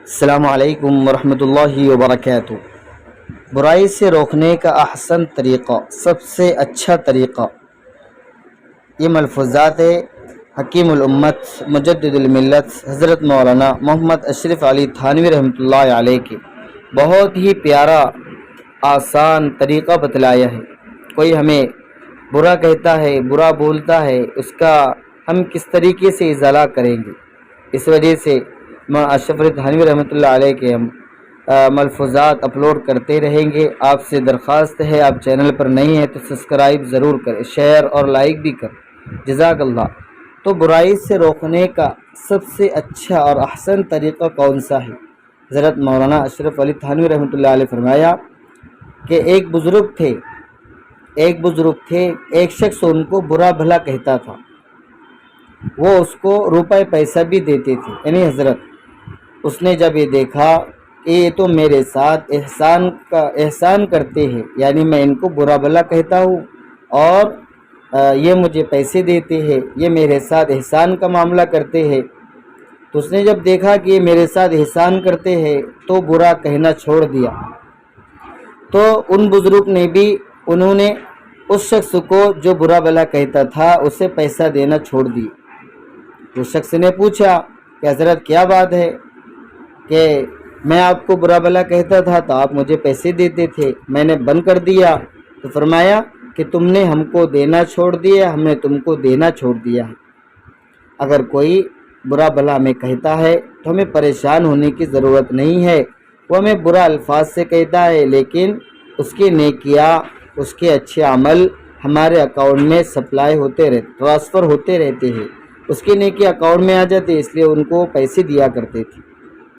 السلام علیکم ورحمۃ اللہ وبرکاتہ۔ برائی سے روکنے کا احسن طریقہ، سب سے اچھا طریقہ، یہ ملفوظات حکیم الامت مجدد الملت حضرت مولانا محمد اشرف علی تھانوی رحمۃ اللہ علیہ کے بہت ہی پیارا آسان طریقہ بتلایا ہے۔ کوئی ہمیں برا کہتا ہے، برا بولتا ہے، اس کا ہم کس طریقے سے ازالہ کریں گے۔ اس وجہ سے اشرف علی تھانوی رحمۃ اللہ علیہ کے ہم ملفوظات اپلوڈ کرتے رہیں گے۔ آپ سے درخواست ہے، آپ چینل پر نہیں ہیں تو سبسکرائب ضرور کریں، شیئر اور لائک بھی کریں، جزاک اللہ۔ تو برائی سے روکنے کا سب سے اچھا اور احسن طریقہ کون سا ہے؟ حضرت مولانا اشرف علی تھانوی رحمۃ اللہ علیہ فرمایا کہ ایک بزرگ تھے، ایک شخص ان کو برا بھلا کہتا تھا، وہ اس کو روپے پیسہ بھی دیتے تھے۔ یعنی حضرت اس نے جب یہ دیکھا کہ یہ تو میرے ساتھ احسان کرتے ہیں، یعنی میں ان کو برا بھلا کہتا ہوں اور یہ مجھے پیسے دیتے ہیں، یہ میرے ساتھ احسان کا معاملہ کرتے ہیں، تو اس نے جب دیکھا کہ یہ میرے ساتھ احسان کرتے ہیں تو برا کہنا چھوڑ دیا۔ تو ان بزرگ نے بھی انہوں نے اس شخص کو جو برا بھلا کہتا تھا اسے پیسہ دینا چھوڑ دی۔ اس شخص نے پوچھا کہ حضرت کیا بات ہے کہ میں آپ کو برا بھلا کہتا تھا تو آپ مجھے پیسے دیتے تھے، میں نے بند کر دیا۔ تو فرمایا کہ تم نے ہم کو دینا چھوڑ دیا، ہم نے تم کو دینا چھوڑ دیا ہے۔ اگر کوئی برا بھلا ہمیں کہتا ہے تو ہمیں پریشان ہونے کی ضرورت نہیں ہے۔ وہ ہمیں برا الفاظ سے کہتا ہے لیکن اس کی نیکیاں، اس کے اچھے عمل ہمارے اکاؤنٹ میں سپلائی ہوتے ٹرانسفر ہوتے رہتے ہیں، اس کی نیکی اکاؤنٹ میں آ جاتے، اس لیے ان کو پیسے دیا کرتے تھے۔